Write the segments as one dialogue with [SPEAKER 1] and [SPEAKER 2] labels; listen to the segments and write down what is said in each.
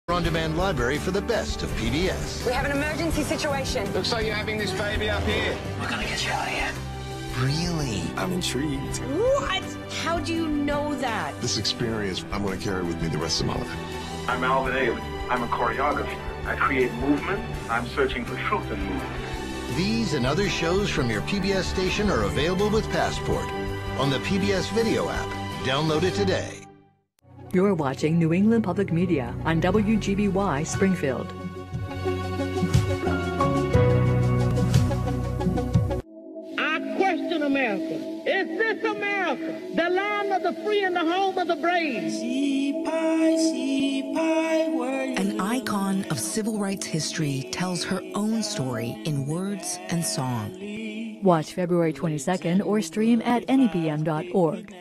[SPEAKER 1] on-demand library for the best of PBS.
[SPEAKER 2] We have an emergency situation.
[SPEAKER 3] Looks like you're having this baby up here.
[SPEAKER 4] We're gonna get you out of here.
[SPEAKER 1] Really?
[SPEAKER 3] I'm intrigued.
[SPEAKER 2] What? How do you know that?
[SPEAKER 5] This experience, I'm going to carry with me the rest of my life.
[SPEAKER 6] I'm Alvin Ailey. I'm a choreographer. I create movement. I'm searching for truth in movement.
[SPEAKER 1] These and other shows from your PBS station are available with Passport on the PBS Video app. Download it today.
[SPEAKER 7] You're watching New England Public Media on WGBY Springfield.
[SPEAKER 8] I question America. Is this America, the land of the free and the home of the brave?
[SPEAKER 9] An icon of civil rights history tells her own story in words and song.
[SPEAKER 7] Watch February 22nd or stream at nepm.org.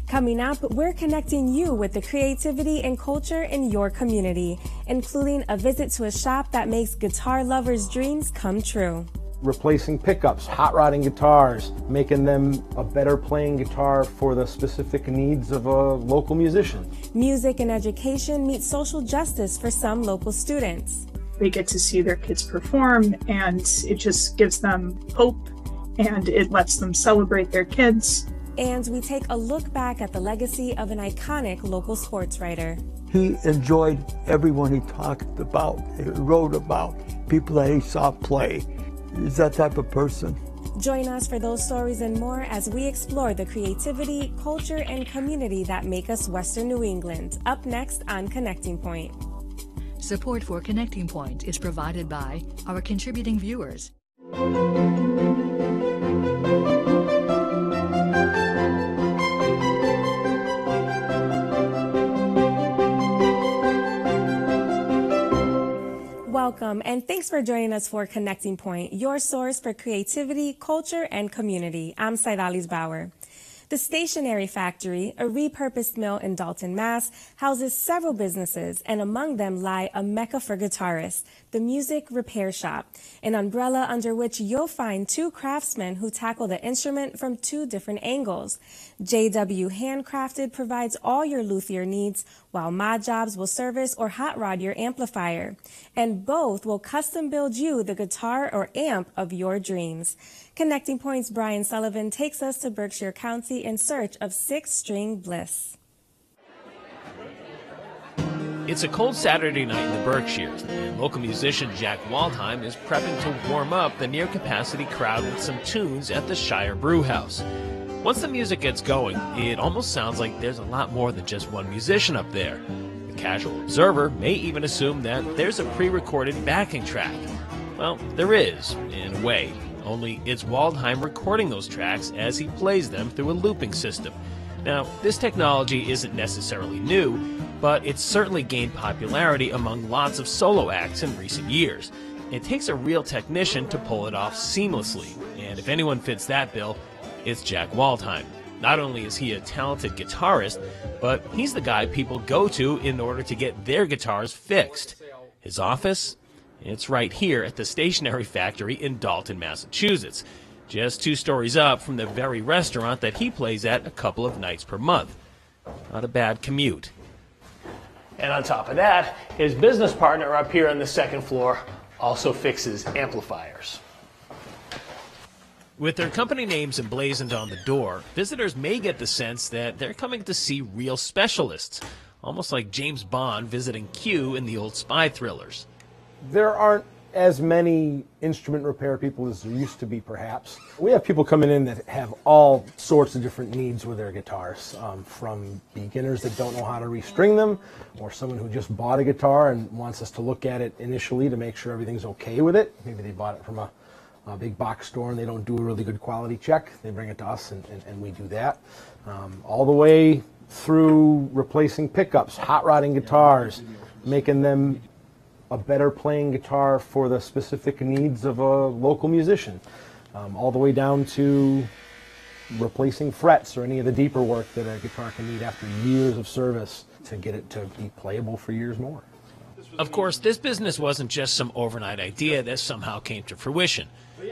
[SPEAKER 10] Coming up, we're connecting you with the creativity and culture in your community, including a visit to a shop that makes guitar lovers' dreams come true.
[SPEAKER 11] Replacing pickups, hot rodding guitars, making them a better playing guitar for the specific needs of a local musician.
[SPEAKER 10] Music and education meet social justice for some local students.
[SPEAKER 12] They get to see their kids perform, and it just gives them hope, and it lets them celebrate their kids.
[SPEAKER 10] And we take a look back at the legacy of an iconic local sports writer.
[SPEAKER 13] He enjoyed everyone he talked about, he wrote about, people that he saw play. He's that type of person.
[SPEAKER 10] Join us for those stories and more as we explore the creativity, culture, and community that make us Western New England. Up next on Connecting Point.
[SPEAKER 7] Support for Connecting Point is provided by our contributing viewers.
[SPEAKER 10] Welcome, and thanks for joining us for Connecting Point, your source for creativity, culture, and community. I'm Saidalis Bauer. The Stationery Factory, a repurposed mill in Dalton, Mass., houses several businesses, and among them lie a mecca for guitarists, the Music Repair Shop, an umbrella under which you'll find two craftsmen who tackle the instrument from two different angles. JW Handcrafted provides all your luthier needs, while Moddjobs will service or hot rod your amplifier. And both will custom build you the guitar or amp of your dreams. Connecting Point's Brian Sullivan takes us to Berkshire County in search of six-string bliss.
[SPEAKER 14] It's a cold Saturday night in the Berkshires, and local musician Jack Waldheim is prepping to warm up the near-capacity crowd with some tunes at the Shire Brew House. Once the music gets going, it almost sounds like there's a lot more than just one musician up there. The casual observer may even assume that there's a pre-recorded backing track. Well, there is, in a way. Only it's Waldheim recording those tracks as he plays them through a looping system. Now, this technology isn't necessarily new, but it's certainly gained popularity among lots of solo acts in recent years. It takes a real technician to pull it off seamlessly, and if anyone fits that bill, it's Jack Waldheim. Not only is he a talented guitarist, but he's the guy people go to in order to get their guitars fixed. His office? It's right here at the Stationery Factory in Dalton, Massachusetts, just 2 stories up from the very restaurant that he plays at a couple of nights per month. Not a bad commute. And on top of that, his business partner up here on the 2nd floor also fixes amplifiers. With their company names emblazoned on the door, visitors may get the sense that they're coming to see real specialists, almost like James Bond visiting Q in the old spy thrillers.
[SPEAKER 11] There aren't as many instrument repair people as there used to be, perhaps. We have people coming in that have all sorts of different needs with their guitars, from beginners that don't know how to restring them, or someone who just bought a guitar and wants us to look at it initially to make sure everything's okay with it. Maybe they bought it from a big box store and they don't do a really good quality check. They bring it to us and we do that. All the way through replacing pickups, hot rodding guitars, making them a better playing guitar for the specific needs of a local musician, all the way down to replacing frets or any of the deeper work that a guitar can need after years of service to get it to be playable for years more.
[SPEAKER 14] Of course, this business wasn't just some overnight idea that somehow came to fruition.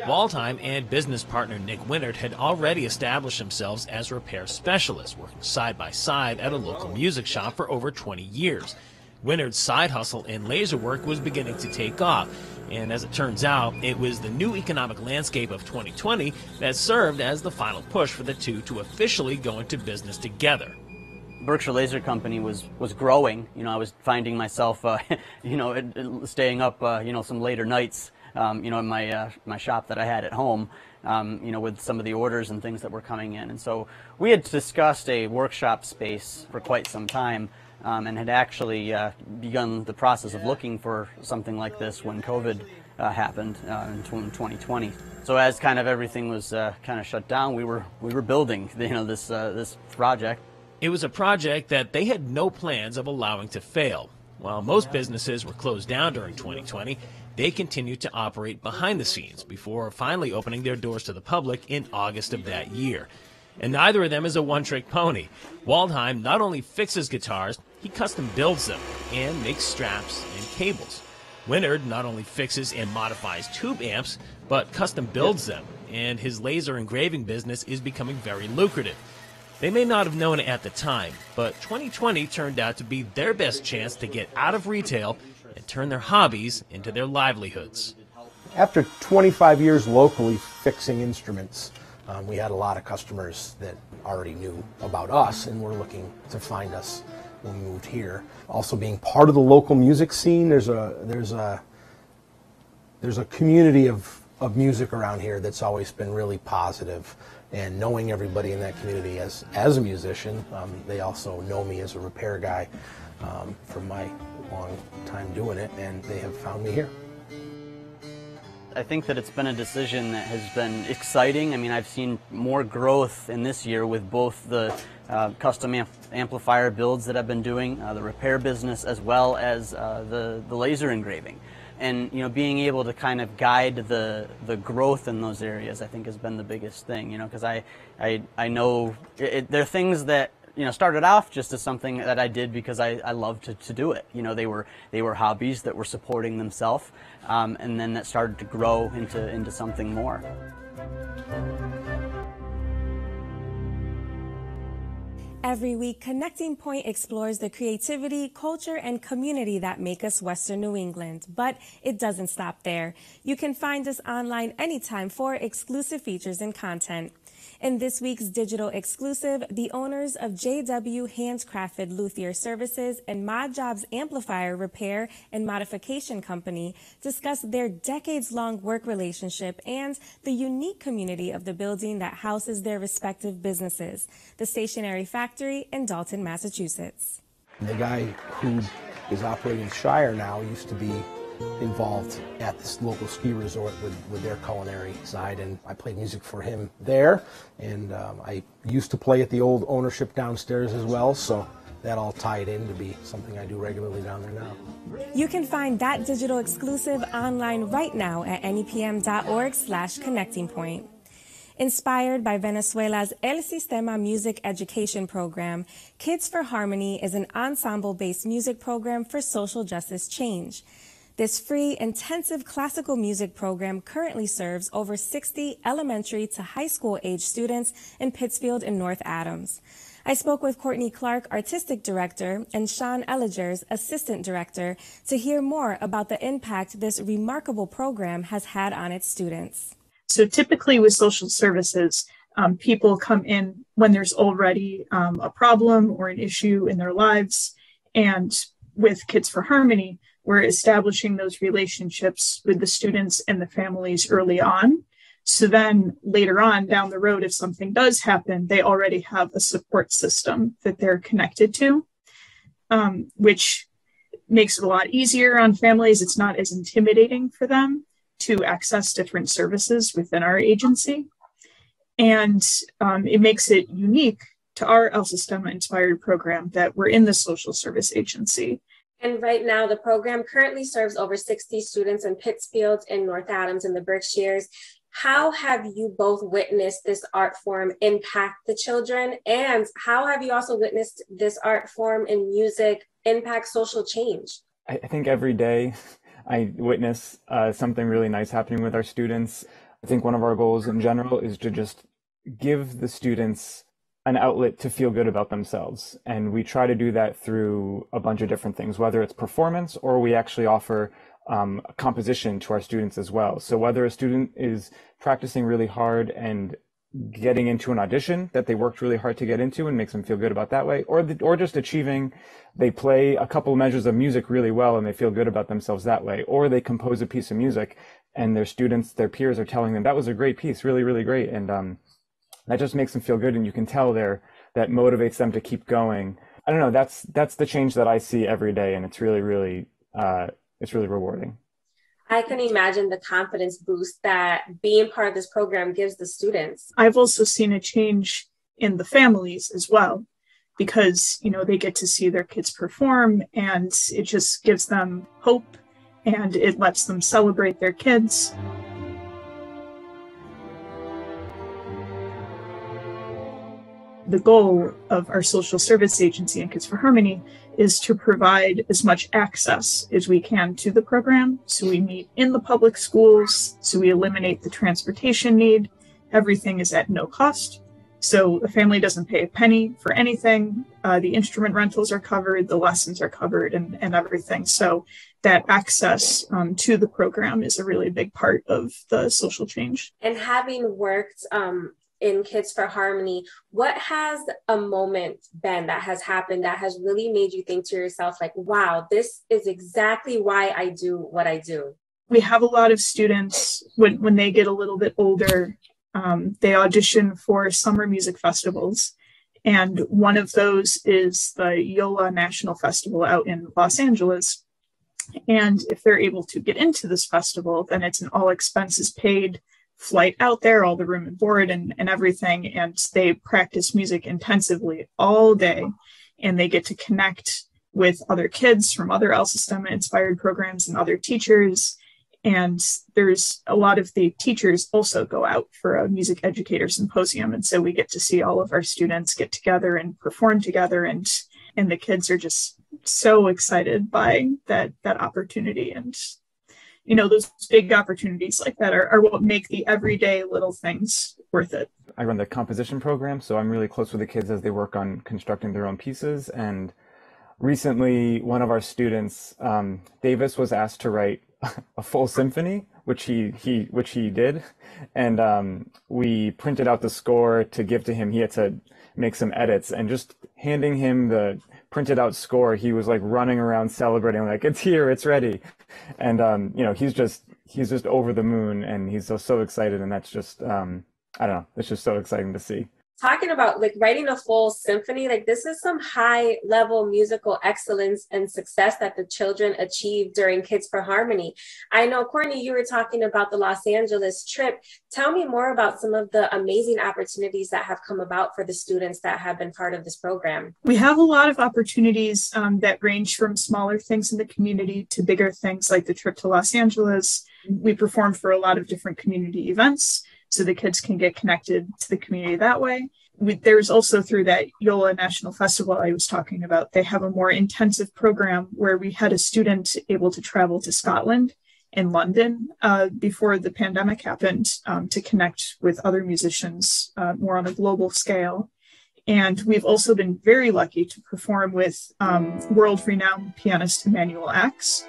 [SPEAKER 14] Waldheim and business partner Nick Winnard had already established themselves as repair specialists, working side by side at a local music shop for over 20 years. Winnard's side hustle in laser work was beginning to take off, and as it turns out, it was the new economic landscape of 2020 that served as the final push for the two to officially go into business together.
[SPEAKER 4] Berkshire Laser Company was growing. I was finding myself, staying up, some later nights, in my shop that I had at home, with some of the orders and things that were coming in. And so we had discussed a workshop space for quite some time, and had actually begun the process of looking for something like this when COVID happened in 2020. So as kind of everything was kind of shut down, we were building, this project.
[SPEAKER 14] It was a project that they had no plans of allowing to fail. While most businesses were closed down during 2020, they continued to operate behind the scenes before finally opening their doors to the public in August of that year. And neither of them is a one-trick pony. Waldheim not only fixes guitars, he custom builds them and makes straps and cables. Winnard not only fixes and modifies tube amps, but custom builds them, and his laser engraving business is becoming very lucrative. They may not have known it at the time, but 2020 turned out to be their best chance to get out of retail and turn their hobbies into their livelihoods.
[SPEAKER 11] After 25 years locally fixing instruments, we had a lot of customers that already knew about us and were looking to find us when we moved here. Also, being part of the local music scene, there's a community of music around here that's always been really positive. And knowing everybody in that community as a musician, they also know me as a repair guy from my long time doing it, and they have found me here.
[SPEAKER 4] I think that it's been a decision that has been exciting. I mean, I've seen more growth in this year with both the custom amplifier builds that I've been doing, the repair business, as well as the laser engraving. And being able to kind of guide the growth in those areas, I think, has been the biggest thing. Because I know there are things that started off just as something that I did because I loved to do it. They were hobbies that were supporting themselves, and then that started to grow into something more.
[SPEAKER 10] Every week, Connecting Point explores the creativity, culture, and community that make us Western New England. But it doesn't stop there. You can find us online anytime for exclusive features and content. In this week's digital exclusive, the owners of JW Handcrafted Luthier Services and Moddjobs Amplifier Repair and Modification Company discuss their decades-long work relationship and the unique community of the building that houses their respective businesses, the Stationery Factory in Dalton, Massachusetts.
[SPEAKER 11] The guy who is operating Shire now used to be involved at this local ski resort with their culinary side, and I played music for him there, and I used to play at the old ownership downstairs as well, so that all tied in to be something I do regularly down there now.
[SPEAKER 10] You can find that digital exclusive online right now at nepm.org/connectingpoint. Inspired by Venezuela's El Sistema Music Education Program, Kids for Harmony is an ensemble-based music program for social justice change. This free, intensive classical music program currently serves over 60 elementary to high school age students in Pittsfield and North Adams. I spoke with Courtney Clark, Artistic Director, and Sean Elligers, Assistant Director, to hear more about the impact this remarkable program has had on its students.
[SPEAKER 12] So typically with social services, people come in when there's already a problem or an issue in their lives. And with Kids for Harmony, we're establishing those relationships with the students and the families early on. So then later on down the road, if something does happen, they already have a support system that they're connected to, which makes it a lot easier on families. It's not as intimidating for them to access different services within our agency. And it makes it unique to our El Sistema inspired program that we're in the social service agency.
[SPEAKER 15] And right now, the program currently serves over 60 students in Pittsfield and North Adams in the Berkshires. How have you both witnessed this art form impact the children? And how have you also witnessed this art form in music impact social change?
[SPEAKER 16] I think every day I witness something really nice happening with our students. I think one of our goals in general is to just give the students an outlet to feel good about themselves. And we try to do that through a bunch of different things, whether it's performance or we actually offer composition to our students as well. So whether a student is practicing really hard and getting into an audition that they worked really hard to get into and makes them feel good about that way, or just achieving, they play a couple measures of music really well and they feel good about themselves that way, or they compose a piece of music and their students, their peers are telling them that was a great piece, really, really great. And that just makes them feel good, and you can tell that motivates them to keep going. I don't know, that's the change that I see every day, and it's really, really, it's really rewarding.
[SPEAKER 15] I can imagine the confidence boost that being part of this program gives the students.
[SPEAKER 12] I've also seen a change in the families as well, because, they get to see their kids perform, and it just gives them hope, and it lets them celebrate their kids. The goal of our social service agency and Kids for Harmony is to provide as much access as we can to the program. So we meet in the public schools, so we eliminate the transportation need. Everything is at no cost. So the family doesn't pay a penny for anything. The instrument rentals are covered, the lessons are covered, and everything. So that access to the program is a really big part of the social change.
[SPEAKER 15] And having worked in Kids for Harmony, what has a moment been that has happened that has really made you think to yourself, like, wow, this is exactly why I do what I do?
[SPEAKER 12] We have a lot of students, when they get a little bit older, they audition for summer music festivals. And one of those is the YOLA National Festival out in Los Angeles. And if they're able to get into this festival, then it's an all expenses paid flight out there, all the room and board and everything. And they practice music intensively all day. And they get to connect with other kids from other El Sistema inspired programs and other teachers. And there's a lot of the teachers also go out for a music educator symposium. And so we get to see all of our students get together and perform together. And the kids are just so excited by that opportunity. And those big opportunities like that are what make the everyday little things worth it.
[SPEAKER 16] I run the composition program, so I'm really close with the kids as they work on constructing their own pieces. And recently, one of our students, Davis, was asked to write a full symphony, which he did. And we printed out the score to give to him. He had to make some edits, and just handing him the printed out score, he was like running around celebrating, like, it's here, it's ready. And he's just over the moon, and he's so excited. And that's just I don't know, it's just so exciting to see.
[SPEAKER 15] Talking about like writing a full symphony, like this is some high level musical excellence and success that the children achieve during Kids for Harmony. I know, Courtney, you were talking about the Los Angeles trip. Tell me more about some of the amazing opportunities that have come about for the students that have been part of this program.
[SPEAKER 12] We have a lot of opportunities that range from smaller things in the community to bigger things like the trip to Los Angeles. We perform for a lot of different community events, so the kids can get connected to the community that way. There's also, through that YOLA National Festival I was talking about, they have a more intensive program where we had a student able to travel to Scotland and London before the pandemic happened to connect with other musicians more on a global scale. And we've also been very lucky to perform with world-renowned pianist Emmanuel Axe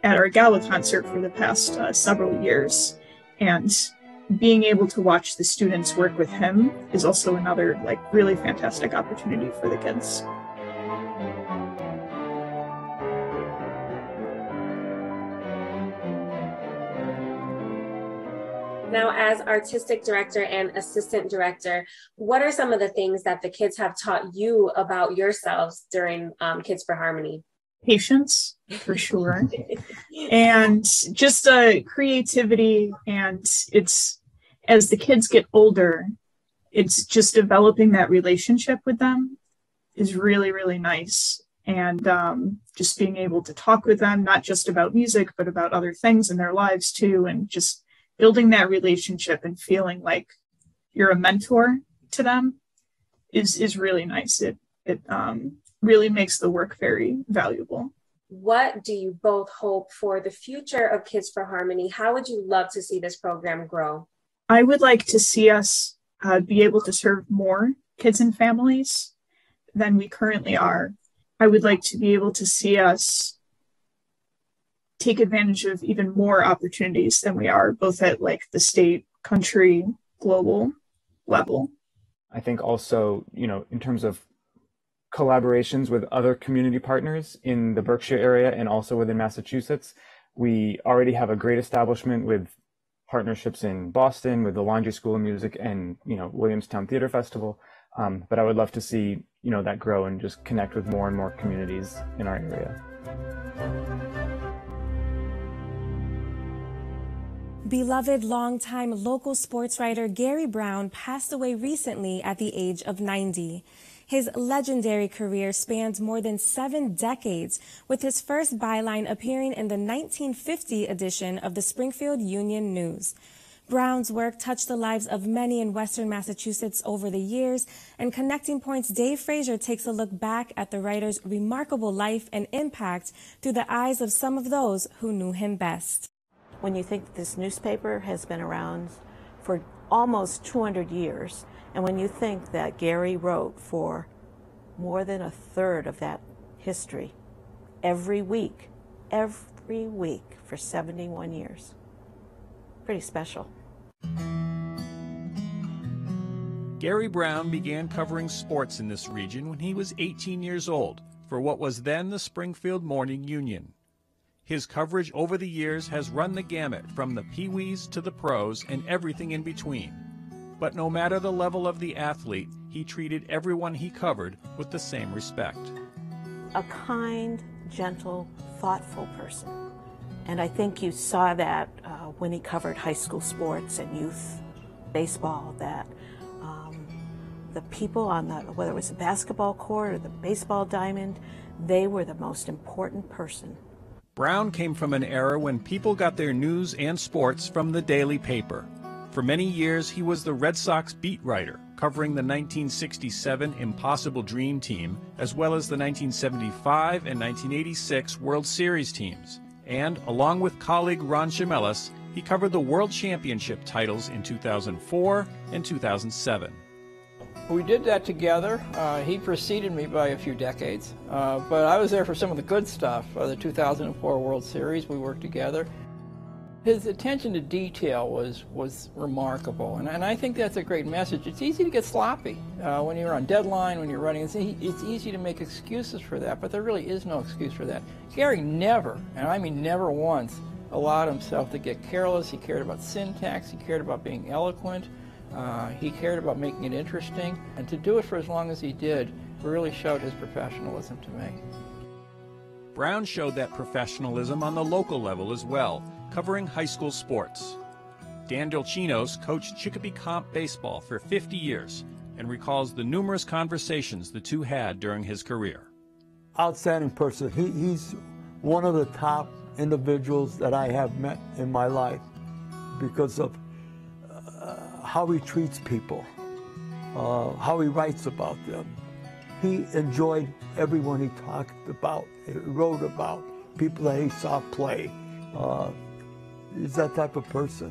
[SPEAKER 12] at our gala concert for the past several years. And being able to watch the students work with him is also another really fantastic opportunity for the kids.
[SPEAKER 15] Now, as artistic director and assistant director, what are some of the things that the kids have taught you about yourselves during Kids for Harmony?
[SPEAKER 12] Patience, for sure. And just creativity. And it's, as the kids get older, it's just developing that relationship with them is really, really nice. And just being able to talk with them, not just about music, but about other things in their lives too. And just building that relationship and feeling like you're a mentor to them is really nice. It really makes the work very valuable.
[SPEAKER 15] what do you both hope for the future of Kids for Harmony? How would you love to see this program grow?
[SPEAKER 12] I would like to see us be able to serve more kids and families than we currently are. I would like to be able to see us take advantage of even more opportunities than we are, both at like the state, country, global level.
[SPEAKER 16] I think also, you know, in terms of collaborations with other community partners in the Berkshire area and also within Massachusetts, we already have a great establishment with partnerships in Boston with the Laundry School of Music and, you know, Williamstown Theater Festival. But I would love to see, you know, that grow and just connect with more and more communities in our area.
[SPEAKER 10] Beloved longtime local sports writer Garry Brown passed away recently at the age of 90. His legendary career spans more than 7 decades, with his first byline appearing in the 1950 edition of the Springfield Union News. Brown's work touched the lives of many in Western Massachusetts over the years, and Connecting Point's Dave Frazier takes a look back at the writer's remarkable life and impact through the eyes of some of those who knew him best.
[SPEAKER 17] When you think this newspaper has been around for almost 200 years, and when you think that Garry wrote for more than a third of that history every week for 71 years, pretty special.
[SPEAKER 18] Garry Brown began covering sports in this region when he was 18 years old for what was then the Springfield Morning Union. His coverage over the years has run the gamut from the Pee-wees to the pros and everything in between. But no matter the level of the athlete, he treated everyone he covered with the same respect.
[SPEAKER 17] A kind, gentle, thoughtful person. And I think you saw that when he covered high school sports and youth baseball, that the people on the, whether it was the basketball court or the baseball diamond, they were the most important person.
[SPEAKER 18] Brown came from an era when people got their news and sports from the daily paper. For many years, he was the Red Sox beat writer, covering the 1967 Impossible Dream team, as well as the 1975 and 1986 World Series teams. And, along with colleague Ron Chemelis, he covered the World Championship titles in 2004 and 2007.
[SPEAKER 19] We did that together. He preceded me by a few decades, but I was there for some of the good stuff. The 2004 World Series, we worked together. His attention to detail was remarkable, and I think that's a great message. It's easy to get sloppy when you're on deadline, when you're running. It's easy to make excuses for that, but there really is no excuse for that. Garry never, and I mean never once, allowed himself to get careless. He cared about syntax. He cared about being eloquent. He cared about making it interesting, and to do it for as long as he did really showed his professionalism to me.
[SPEAKER 18] Brown showed that professionalism on the local level as well, covering high school sports. Dan Dolcinos coached Chicopee Comp baseball for 50 years and recalls the numerous conversations the two had during his career.
[SPEAKER 13] Outstanding person. He's one of the top individuals that I have met in my life because of how he treats people, how he writes about them. He enjoyed everyone he talked about, he wrote about, people that he saw play. He's that type of person.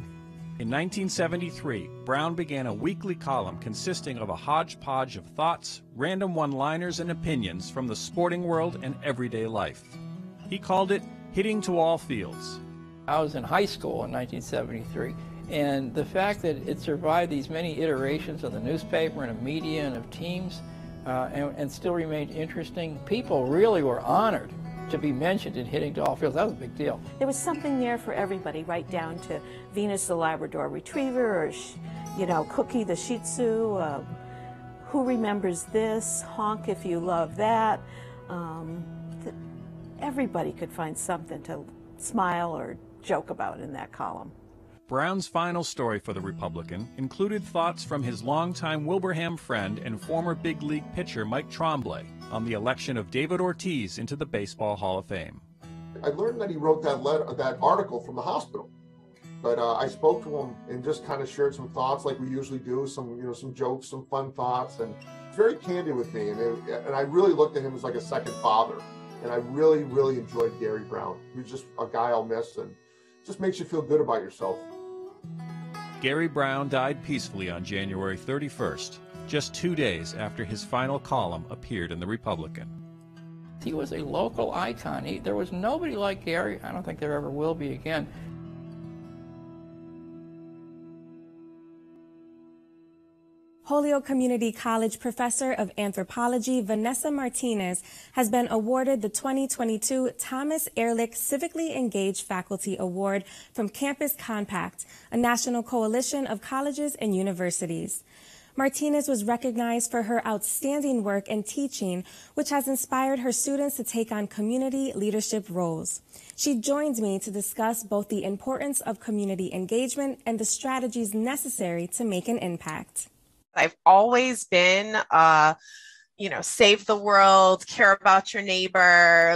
[SPEAKER 18] In 1973, Brown began a weekly column consisting of a hodgepodge of thoughts, random one-liners, and opinions from the sporting world and everyday life. He called it Hitting to All Fields.
[SPEAKER 19] I was in high school in 1973. And the fact that it survived these many iterations of the newspaper and of media and of teams and still remained interesting, people really were honored to be mentioned in Hitting to All Fields. That was a big deal.
[SPEAKER 17] There was something there for everybody, right down to Venus the Labrador Retriever, or, you know, Cookie the Shih Tzu, Who Remembers This, Honk If You Love That. Everybody could find something to smile or joke about in that column.
[SPEAKER 18] Brown's final story for the Republican included thoughts from his longtime Wilbraham friend and former big league pitcher Mike Tremblay on the election of David Ortiz into the Baseball Hall of Fame.
[SPEAKER 20] I learned that he wrote that article from the hospital, but I spoke to him and just kind of shared some thoughts like we usually do, some jokes, some fun thoughts, and very candid with me, and I really looked at him as like a second father. And I really, really enjoyed Garry Brown. He was just a guy I'll miss, and just makes you feel good about yourself.
[SPEAKER 18] Garry Brown died peacefully on January 31st, just 2 days after his final column appeared in the Republican.
[SPEAKER 19] He was a local icon. There was nobody like Garry. I don't think there ever will be again.
[SPEAKER 10] Holyoke Community College Professor of Anthropology Vanessa Martinez has been awarded the 2022 Thomas Ehrlich Civically Engaged Faculty Award from Campus Compact, a national coalition of colleges and universities. Martinez was recognized for her outstanding work in teaching, which has inspired her students to take on community leadership roles. She joins me to discuss both the importance of community engagement and the strategies necessary to make an impact.
[SPEAKER 21] I've always been, save the world, care about your neighbor,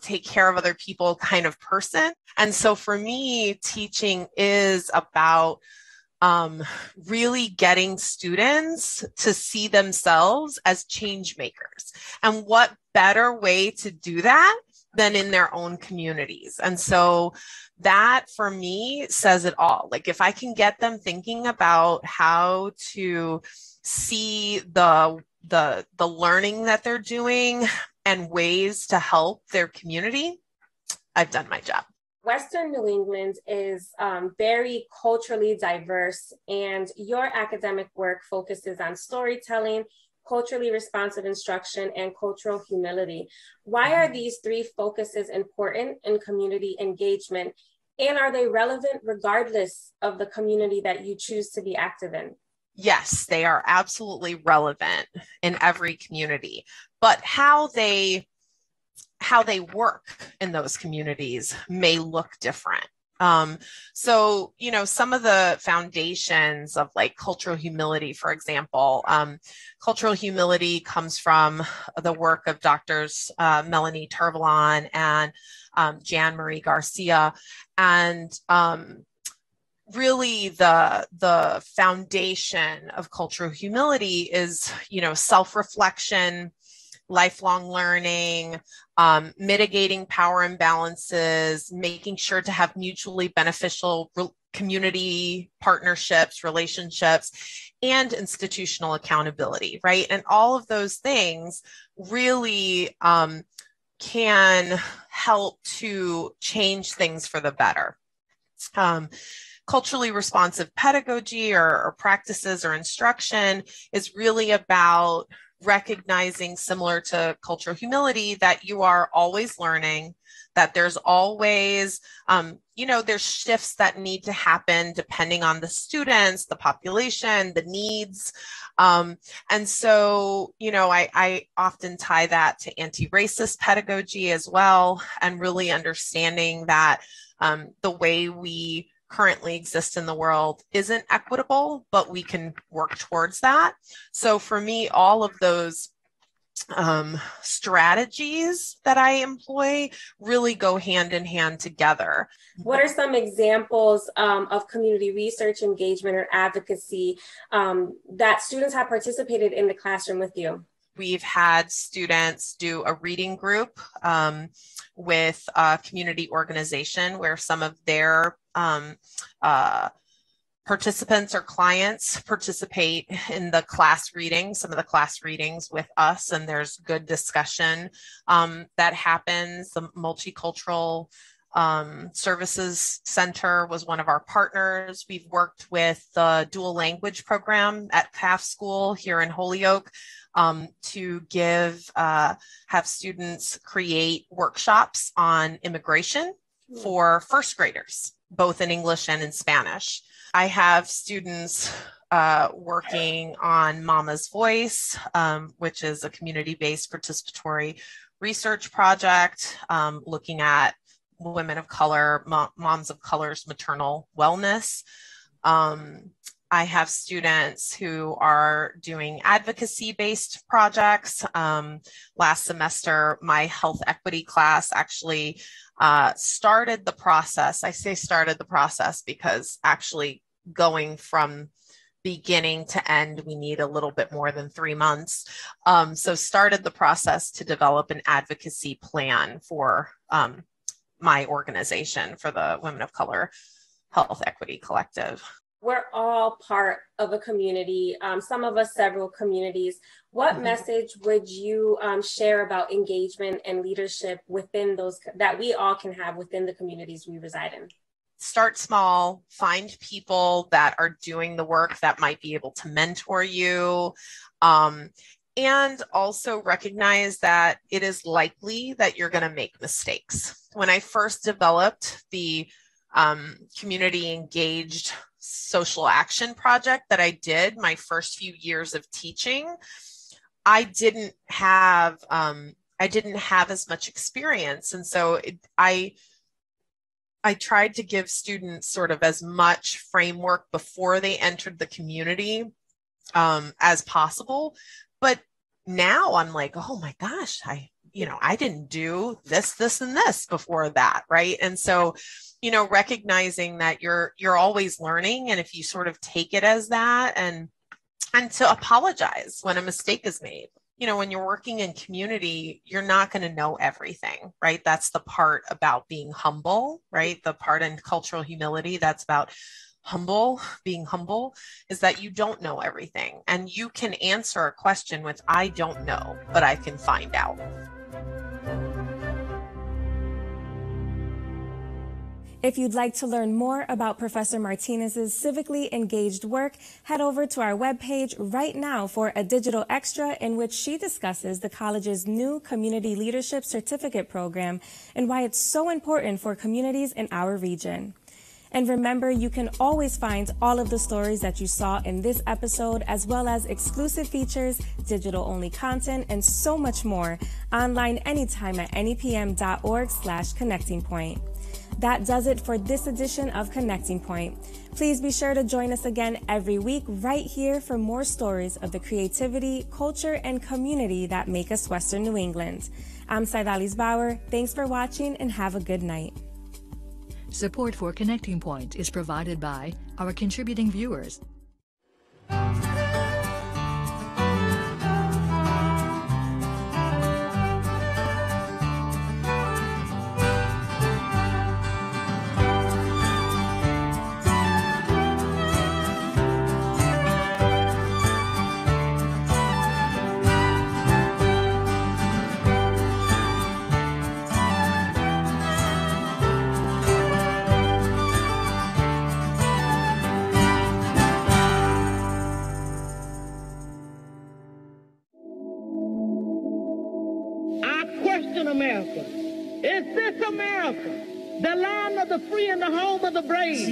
[SPEAKER 21] take care of other people kind of person. And so for me, teaching is about really getting students to see themselves as change makers. And what better way to do that than in their own communities? And so that for me says it all. Like if I can get them thinking about how to see the learning that they're doing and ways to help their community, I've done my job.
[SPEAKER 15] Western New England is very culturally diverse, and your academic work focuses on storytelling, culturally responsive instruction, and cultural humility. Why are these three focuses important in community engagement, and are they relevant regardless of the community that you choose to be active in?
[SPEAKER 21] Yes, they are absolutely relevant in every community, but how they work in those communities may look different. So, some of the foundations of like cultural humility, for example, cultural humility comes from the work of doctors Melanie Tervalon and Jan Marie Garcia. And really the foundation of cultural humility is, self-reflection, lifelong learning, mitigating power imbalances, making sure to have mutually beneficial community partnerships, relationships, and institutional accountability, right? And all of those things really can help to change things for the better. Culturally responsive pedagogy or practices or instruction is really about recognizing, similar to cultural humility, that you are always learning, that there's always, there's shifts that need to happen depending on the students, the population, the needs. And so, I often tie that to anti-racist pedagogy as well, and really understanding that the way we currently exist in the world isn't equitable, but we can work towards that. So for me, all of those strategies that I employ really go hand in hand together.
[SPEAKER 15] What are some examples of community research, engagement, or advocacy that students have participated in the classroom with you?
[SPEAKER 21] We've had students do a reading group with a community organization where some of their participants or clients participate in the class reading, some of the class readings with us, and there's good discussion that happens. The Multicultural Services Center was one of our partners. We've worked with the dual language program at PAF School here in Holyoke to have students create workshops on immigration for first graders, both in English and in Spanish. I have students working on Mama's Voice, which is a community-based participatory research project looking at women of color, moms of color's maternal wellness. I have students who are doing advocacy-based projects. Last semester, my health equity class actually started the process. I say started the process because actually going from beginning to end, we need a little bit more than 3 months. So started the process to develop an advocacy plan for my organization, for the Women of Color Health Equity Collective.
[SPEAKER 15] We're all part of a community, some of us several communities. What message would you share about engagement and leadership within those, that we all can have within the communities we reside in?
[SPEAKER 21] Start small, find people that are doing the work that might be able to mentor you, and also recognize that it is likely that you're going to make mistakes. When I first developed the community engaged social action project that I did my first few years of teaching, I didn't have as much experience. And so I tried to give students sort of as much framework before they entered the community as possible. But now I'm like, oh my gosh, I didn't do this, and this before that, right? And so, recognizing that you're always learning, and if you sort of take it as that, and to apologize when a mistake is made. When you're working in community, you're not going to know everything, right? That's the part about being humble, right? The part in cultural humility that's about being humble, is that you don't know everything. And you can answer a question with, I don't know, but I can find out.
[SPEAKER 10] If you'd like to learn more about Professor Martinez's civically engaged work, head over to our webpage right now for a digital extra in which she discusses the college's new Community Leadership Certificate program and why it's so important for communities in our region. And remember, you can always find all of the stories that you saw in this episode, as well as exclusive features, digital-only content, and so much more online anytime at nepm.org/connectingpoint. That does it for this edition of Connecting Point. Please be sure to join us again every week right here for more stories of the creativity, culture, and community that make us Western New England. I'm Saidalis Bauer. Thanks for watching and have a good night.
[SPEAKER 7] Support for Connecting Point is provided by our contributing viewers.
[SPEAKER 8] America. Is this America, the land of the free and the home of the brave?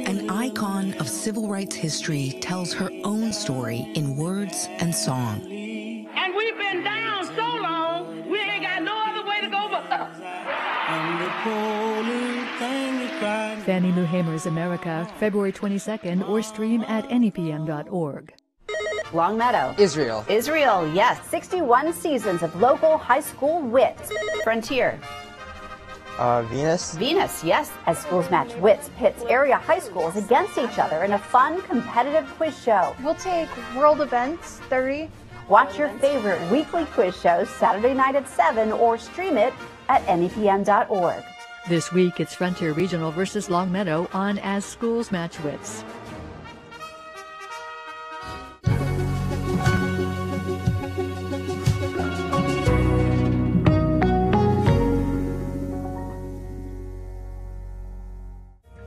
[SPEAKER 9] An icon of civil rights history tells her own story in words and song.
[SPEAKER 8] And we've been down so long, we ain't got no other way to go but up.
[SPEAKER 7] Fannie Lou Hamer's America, February 22nd, or stream at nepm.org.
[SPEAKER 3] Longmeadow.
[SPEAKER 22] Israel.
[SPEAKER 3] Israel, yes. 61 seasons of local high school wits. Frontier.
[SPEAKER 22] Venus.
[SPEAKER 3] Venus, yes. As schools match wits, pits area high schools against each other in a fun, competitive quiz show.
[SPEAKER 23] We'll take world events, 30.
[SPEAKER 3] Watch your favorite weekly quiz shows Saturday night at 7 or stream it at nepm.org.
[SPEAKER 7] This week, it's Frontier Regional versus Longmeadow on As Schools Match Wits.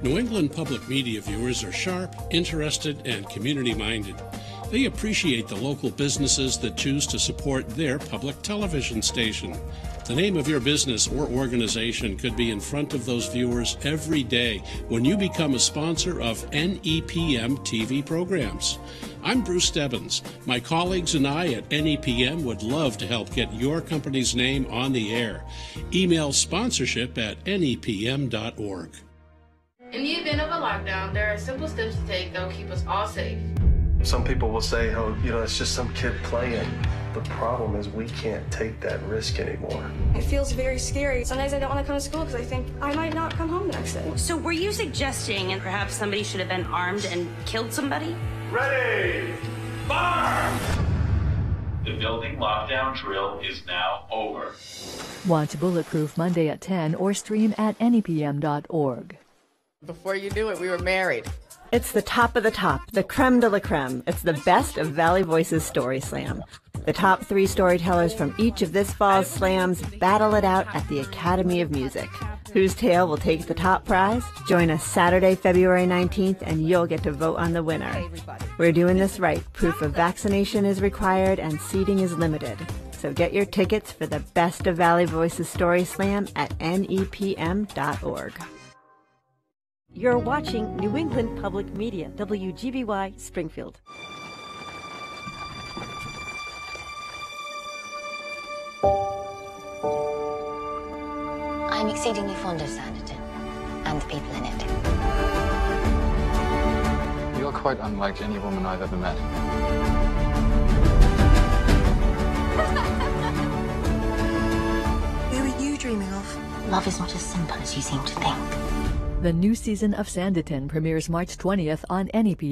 [SPEAKER 24] New England public media viewers are sharp, interested, and community-minded. They appreciate the local businesses that choose to support their public television station. The name of your business or organization could be in front of those viewers every day when you become a sponsor of NEPM TV programs. I'm Bruce Stebbins. My colleagues and I at NEPM would love to help get your company's name on the air. Email sponsorship@nepm.org.
[SPEAKER 25] In the event of a lockdown, there are simple steps to take that will keep us all safe.
[SPEAKER 26] Some people will say, oh, it's just some kid playing.
[SPEAKER 1] The problem is we can't take that risk anymore.
[SPEAKER 2] It feels very scary. Sometimes I don't want to come to school because I think I might not come home the next day.
[SPEAKER 5] So were you suggesting and perhaps somebody should have been armed and killed somebody?
[SPEAKER 6] Ready! Fire! The building lockdown drill is now over.
[SPEAKER 7] Watch Bulletproof Monday at 10 or stream at anypm.org.
[SPEAKER 14] Before you knew it, we were married.
[SPEAKER 26] It's the top of the top, the creme de la creme. It's the best of Valley Voices Story Slam. The top 3 storytellers from each of this fall's slams battle it out at the Academy of Music. Whose tale will take the top prize? Join us Saturday, February 19th, and you'll get to vote on the winner. We're doing this right. Proof of vaccination is required and seating is limited. So get your tickets for the best of Valley Voices Story Slam at nepm.org.
[SPEAKER 27] You're watching New England Public Media, WGBY Springfield.
[SPEAKER 28] I'm exceedingly fond of Sanditon and the people in it.
[SPEAKER 29] You're quite unlike any woman I've ever met.
[SPEAKER 28] Who are you dreaming of? Love is not as simple as you seem to think.
[SPEAKER 7] The new season of Sanditon premieres March 20th on NEP.